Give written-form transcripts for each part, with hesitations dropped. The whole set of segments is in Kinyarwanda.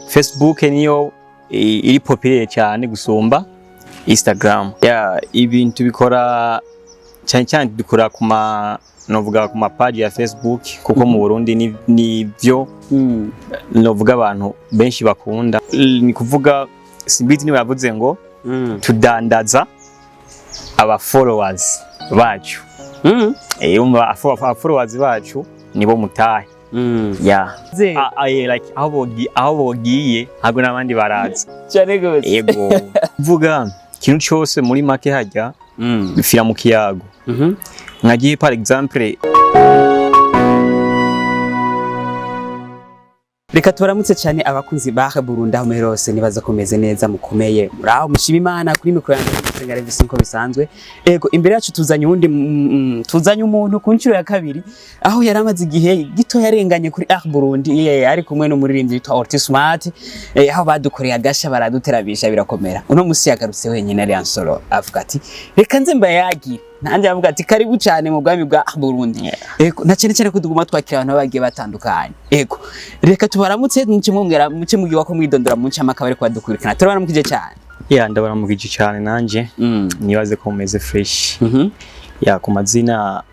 Facebook niyo iri populaire cyane gusumba Instagram. Ibintu bikora cyane dukora novuga ku page ya Facebook kuko mu Burundi nivyo novuga abantu benshi bakunda. Ni kuvuga simbizi niwe yavuze ngo tudandaza aba followers bacu. Umva followers bacu nibo mutahe. Like aho bogiye ntabwo nabandi baraza cyane gose. Yego vuga kintu cyose muri make hajya bifira mu kiyago. Nkagiye par exemple Reka tubaramutse cyane abakunzi ba Burundi aho muherose nibaza komeze neza mukomeye muraho mushima Imana kuri mikro yanjye Sengare Visinko bisanzwe. Ego imbere yacu tuzanye umuntu ku ncuro ya kabiri aho yaramaze igihe gito yarenganye kuri Burundi ari kumwe no muririmbyi witwa Orti Smart aho badukoreye agasha baraduterabisha birakomera. Uno musi yagarutse wenyine ari ansoro avuga ati reka nze mbayagira nanje avuga ati karibu cyane mu bwami bwa Burundi. Ego na cyane ko tuguma twakira abantu bagiye batandukanye. Ego reka tubaramutse muce mugiwa ko mwidondora muce amakabari kwa dukurikana turabaramukije cyane. Ndabaramukije cyane nanje nibaze ko mumeze fresh. Ku mazina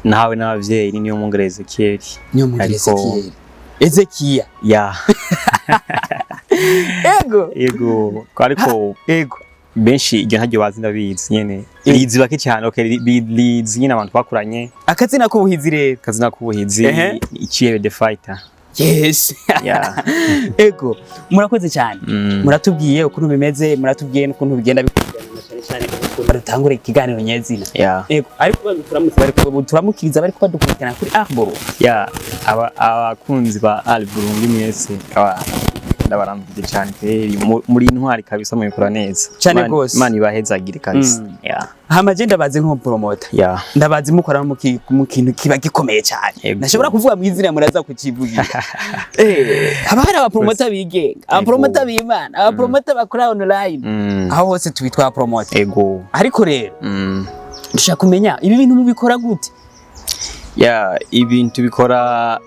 nahawe n'abavyeyi niyo mungereze Ezekiel. Niyo mungereze Ezekiel. Ezekiel. Ego ariko benshi iryo ntajyo bazi ndabizi nyene. Lizi bake cyane lizi nyene abantu bakuranye. Akazina k'ubuhizi rero. Akazina k'ubuhizi Iciye the Fighter. Yes. Ego murakoze cyane. Muratubwiye ukuntu bimeze, muratubwiye n'ukuntu bigenda bikurikirana cyane baratangura ikiganiro nyezina. Ego ariko turamukiriza bari kubadukurikirana kuri Burundi. Abakunzi ba Burundi mwese ndabaramukije cyane muri intwari kabisa mubikora neza cyane gose. Imana ibahezagire kabisa. Hamagenda bazi nko promoter. Ndabazi mukora mu kintu kiba gikomeye cyane. Nashobora kuvuga mu izina muraza kukivugira. Haba hari aba promoter bigenga, aba promoter b'Imana, aba promoter bakora online. Aho hose tubitwa promoter. Ego ariko rero dushaka kumenya ibi bintu mubikora gute? Ibintu bikora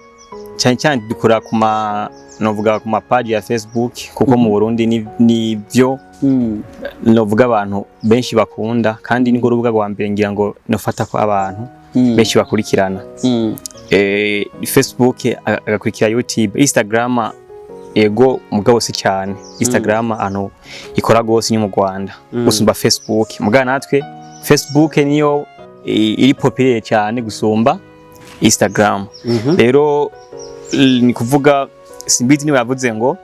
cyane dukora novuga ku page ya Facebook kuko mu Burundi nivyo novuga abantu benshi bakunda kandi ni urubuga rwa mbere ngira ngo nofata ko abantu benshi bakurikirana. Facebook agakurikira YouTube, Instagram ego mugabo si cyane. Instagram ikora gose ni mu Rwanda gusumba Facebook. Mugabo natwe Facebook niyo iri populaire cyane gusumba Instagram. Rero ni kuvuga simbizi niwe yavuze ngo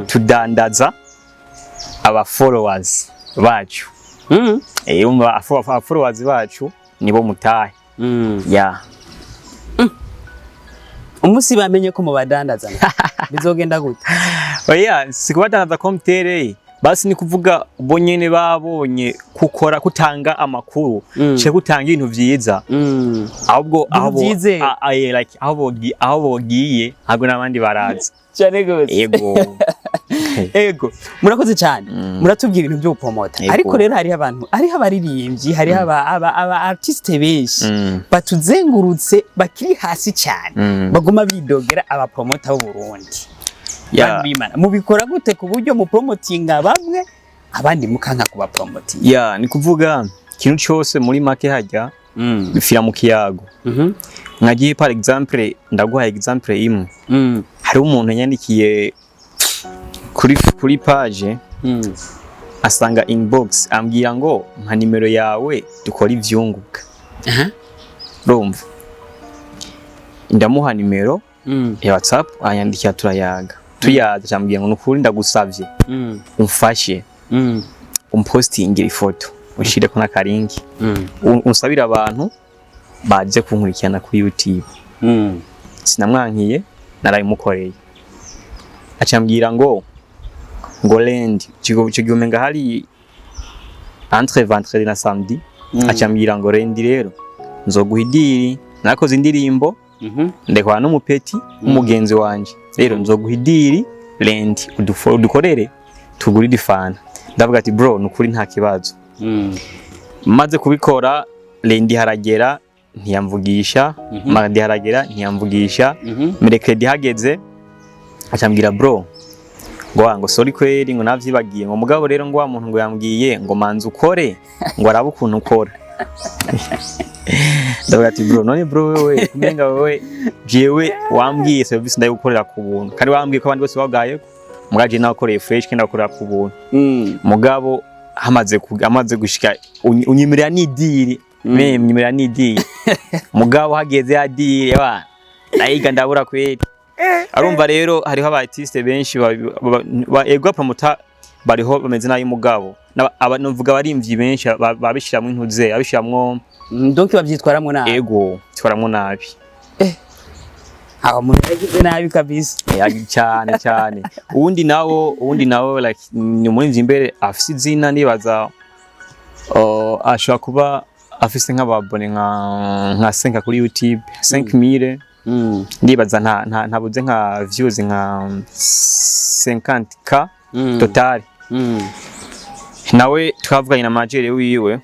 tudandaza aba followers bacu. Umva followers bacu nibo mutahe. Umusi bamenye ko mubadandaza bizogenda gute? Sikubadandaza ko mtereye basi ni kuvuga ubonyene babonye kukora kutanga amakuru cyo gutanga ibintu vyiza. Ahubwo aho bogiye ntabwo nabandi baraza cyane gose. Ego murakoze cyane. Muratubwira ibintu byo promoter ariko rero hari abaririmbyi hari aba artiste benshi batuzengurutse bakiri hasi cyane baguma bidogera aba promoter b'u Burundi. Mubikora gute ku buryo mu promotinga bamwe abandi mukanka kuba promoting? Ni kuvuga kintu cyose muri make hajya bifira mu kiyago. Nkagiye par exemple ndaguha example imwe. Hari umuntu yandikiye kuri page asanga inbox ambwira ngo mpa nimero yawe dukora ivyunguka. Rumva ndamuha nimero ya WhatsApp ayandikira turayaga. Tuyaza cyambwiye ngo nukuri ndagusavye umfashe umpostingira ifoto ushire ko nakaringi unsabira abantu baje kunkurikirana kuri YouTube. Sinamwankiye narayimukoreye. Acambwira ngo lendi cyo giumenga hari entre vendredi na samedi. Acambwira ngo lendi rero nzoguhidiri nakoze indirimbo ndekwa n'umupeti umugenzi wanje. Rero nzoguhidiri lendi udukorere tuguri difana. Ndavuga ati bro nukuri nta kibazo. Maze kubikora lendi haragera ntiyamvugisha, mardi haragera ntiyamvugisha, mercredi hageze acambwira bro ngo sorry kweri ngo navyibagiye ngo mugabo rero ngo wa muntu ngo yambwiye ngo manzi ukore ngo arabe ukuntu ukora. Ndavuga ati bro none bro wewe kumenga wewe jewe wambwiye service ndayigukorera ku buntu kandi wambwiye ko abandi bose bagaye mugaje nakoreye fresh kandi nakorera ku buntu. Mugabo amaze gushika unyimirira n'idiri mnyimirira n'idiri mugabo hageze ya diri bana nayiga ndabura kweri. Arumva rero hariho aba artiste benshi ego promoter bariho bameze nayo mugabo novuga barimvyi benshi babishiramwe intuze abishiramwo donc bavyitwaramwo nabi. Ego twaramwo nabi. Aho umuntu yagize nabi kabisa. Cyane uwundi nawo like ni umurimvyi imbere afise izina nibaza ashobora kuba afise nk'ababone nka 5 kuri YouTube 5000 ndibaza ntabuze nka views nka 50k total. Nawe twavuganye na manager wiwe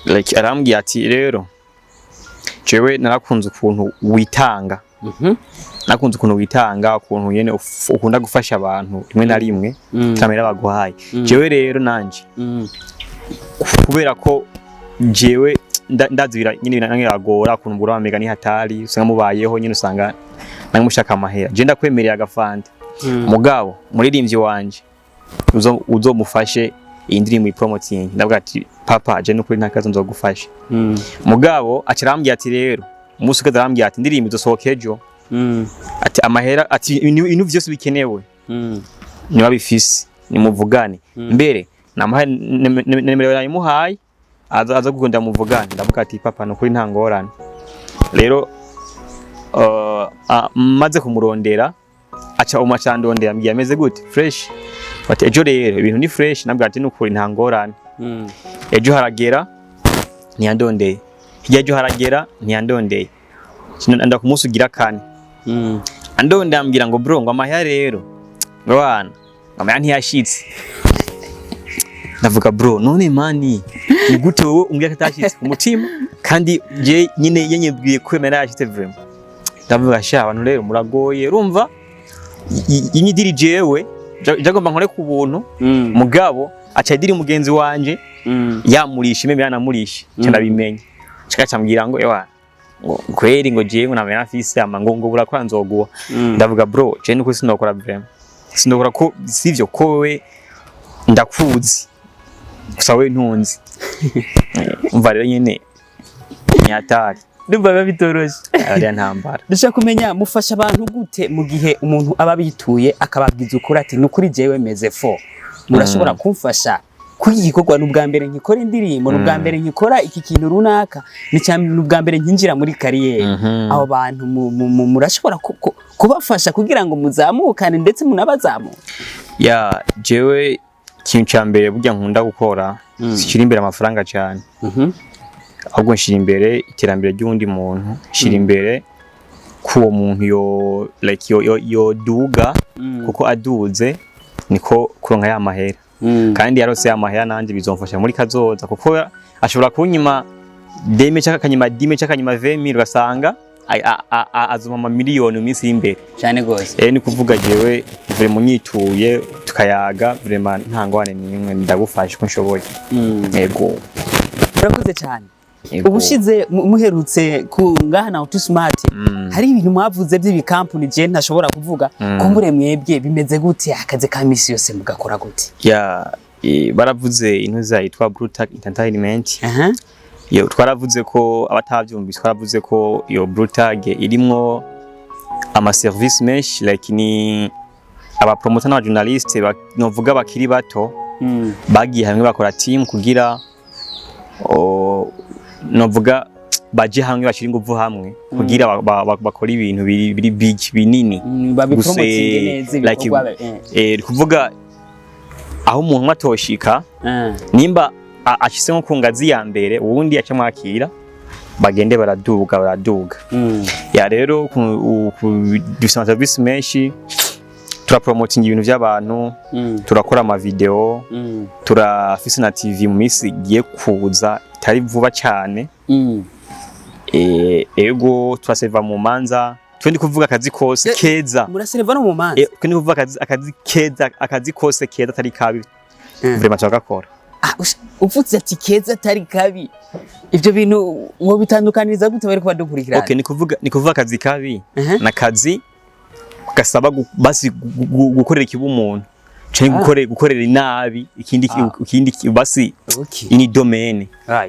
like arambwiye ati rero jewe narakunze ukuntu witanga. Nakunze ukuntu witanga ukuntu nyene ukunda gufasha abantu rimwe na rimwe kamera baguhaye. Jewe rero nanje kubera ko jewe ndazira nyine biragora ukuntu mbura amega ni hatari usanga mubayeho nyine usanga nange mushaka amahera je ndakwemereye agafanta mugabo muririmbyi wanje uzomufashe iyi ndirimbo ipromoting. Ndavuga ati papa je n'ukuri ntakazo nzogufasha. Mugabo acirambye ati rero umunsi ukaza arambye ati ndirimbo izosohoka ejo ati amahera ati ibintu byose bikenewe niba bifise nimuvugane mbere nemero yayimuhaye aza gukunda muvugane. Ndavuga ati papa n'ukuri nta ngorane. Rero maze kumurondera aca umacandondera ambwiye ameze gute fresh ati ejo rero ibintu ni fresh. Nabwo ati n'ukuri nta ngorane. Ejo haragera ntiyandondeye ejo haragera ntiyandondeye ndakumusugira kane andonde ambwira ngo bro ngo amahya rero ngo bana amahya ntiyashitse. Ndavuga bro none mani ni gute wowe umbwira katashitse umutima kandi je nyine yenyebwiye kwemera yashitse vraiment. Ndavuga sha abantu rero muragoye urumva inyidiri jewe jagomba nkore ku buntu mugabo aca idiri mugenzi wanje yamurisha imwe yanamurisha cyanabimenye cyambwira ngo ewa ngo kweri ngo jewe namenya afise ngo burakora nzoguha. Ndavuga bro je nuko sinokora vraiment sinokora ko sivyo ko we ndakuzi gusa we ntunzi. Umva rero nyene nyatari ndumva bitoroshe ari ntambara. Dushaka kumenya mufasha abantu gute mu gihe umuntu aba bituye akababwiza ukuri ati nukuri jewe meze fo murashobora kumfasha kuri igikorwa n'ubwa mbere nkikora indirimbo n'ubwa mbere nkikora iki kintu runaka ni cyane n'ubwa mbere nkinjira muri kariyeri. Abo bantu murashobora kubafasha kugira ngo muzamukane ndetse munabazamuka. Ya jewe ikintu cya mbere burya nkunda gukora sikiri imbere amafaranga cyane ahubwo nshira imbere iterambere ry'undi muntu nshira imbere kuwo muntu yo duga kuko aduze niko kuronka ya mahera kandi yarose ya mahera nanje bizomfasha muri kazoza kuko ashobora kunyima deme cyakanyima 20,000 ugasanga azuma miliyoni mu minsi y'imbere cyane gose. Ni kuvuga jewe vure munyituye tukayaga vraiment ntangwane nimwe ndagufasha ko nshoboye. Yego urakoze cyane. Ubushize muherutse ku ngaha na Autismart hari ibintu mwavuze by'ibikampuni je ntashobora kuvuga kumbure mwebwe bimeze gute akaze ka misi yose mugakora gute? Ya baravuze intuza yitwa Brutal Entertainment. Yo twaravuze ko abatavyumvise twaravuze ko yo Brutal irimwo ama service menshi like ni aba promoter na journaliste novuga bakiri bato bagiye hamwe bakora team kugira novuga baje hamwe bashira ingufu hamwe kugira bakora ibintu biri big binini babipromoting neza ibikorwa kuvuga aho umuntu atoshika nimba ashise nko kungazi ya mbere ubundi yaca mwakira bagende baraduga. Ya rero dufite service menshi turapromoting ibintu by'abantu turakora ama video turafise na TV mu misi giye kuza itari vuba cyane ego twaseva mu manza twe ndi kuvuga akazi kose keza muraserva no mu manza twe ndi kuvuga akazi keza akazi kose keza atari kabi vraiment twagakora uvutse ati keza atari kabi ivyo bintu ngo bitandukaniriza gute bari kubadukurikirana okay ni kuvuga akazi kabi na kazi gasaba basi gukorera ikibu umuntu cyangwa gukorera inabi ikindi basi ini domaine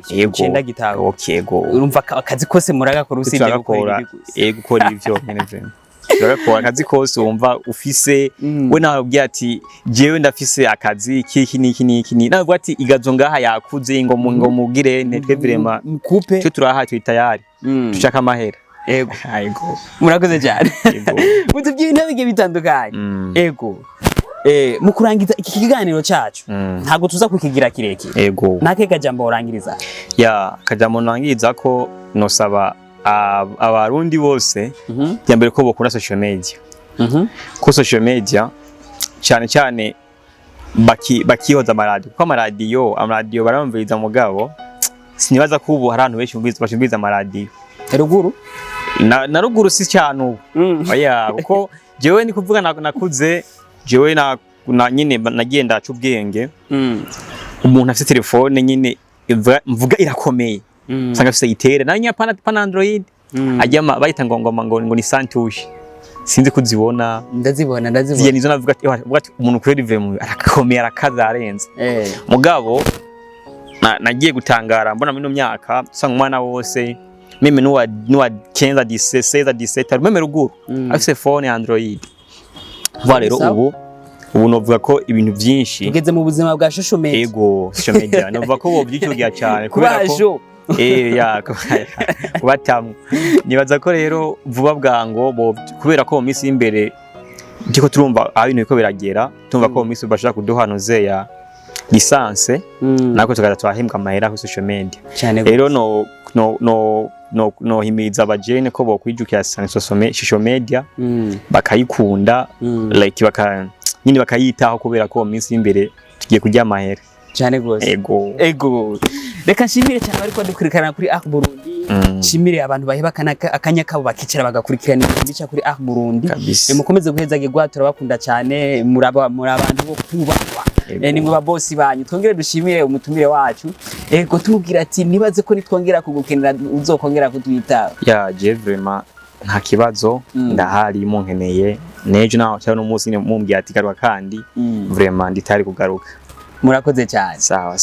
yego gitaho okay go urumva akazi kose muragakora usibye gukora gukora ivyo nyene turagakora akazi kose wumva ufise we nababwiye ati jewe ndafise akazi kiki niki navuga ati igazo ngaha yakuze ngo mugire netwe vraiment mkupe twe turaha turi tayari tushaka amahera ego yego murakoze cyane mutubye ibintu bige bitandukanye ego mu kurangiza iki kiganiro cyacu ntago tuza kukigira kirekire ego nake kajambo orangiriza ya kajambo nangiriza ko nosaba abarundi bose yambere ko bokora social media ko social media cyane bakihoza amaradiyo kuko amaradiyo baramviriza mugabo sinibaza ko ubu hari abantu benshi bashumbiza amaradiyo ruguru na ruguru si cyane ubu oya kuko jewe ni kuvuga nakuze jewe na nyine nagenda aca ubwenge umuntu afite telefone nyine mvuga irakomeye sanga afite itere na nya pana Android ajyama bayita ngo ni Santushi sinzi kuzibona ndazibona ziye nizo navuga ati umuntu kuri rivemu arakomeye arakaza arenze mugabo nagiye gutangara mbona muri no myaka usanga umwana wose meme nuwa 15 17 meme ruguru afite phone Android rero ubu novuga ko ibintu byinshi tugeze mu buzima bwa social media ego social media novuga ko bo byicyogiya cyane kubera ko ya kubatamwe nibaza ko rero vuba bwango bo kubera ko mu minsi imbere ndiko turumva ibintu biko biragera tumva ko mu minsi bashaka kuduhanuze ya lisanse nako tugaza twahembwa amahera ku social media rero no himiza abajene ko bo kwijukira social media bakayikunda like nyine bakayitaho kubera ko mu minsi imbere tugiye kujya amahera cyane gose ego reka nshimire cyane bari kwadukurikirana kuri Arc Burundi nshimire abantu baheba akanya kabo bakicara bagakurikirana ibica kuri Arc Burundi mukomeze guhezage gwatura bakunda cyane muri abantu bo kubahwa ni mwe babosi banyu twongere dushimire umutumire wacu ego tumubwira ati nibaze ko nitwongera kugukenera uzokongera kutwita ya je vraiment nta kibazo ndahari munkeneye nejo naho cyane umunsi mumbwiye ati garuka kandi vraiment nditari kugaruka murakoze cyane sawa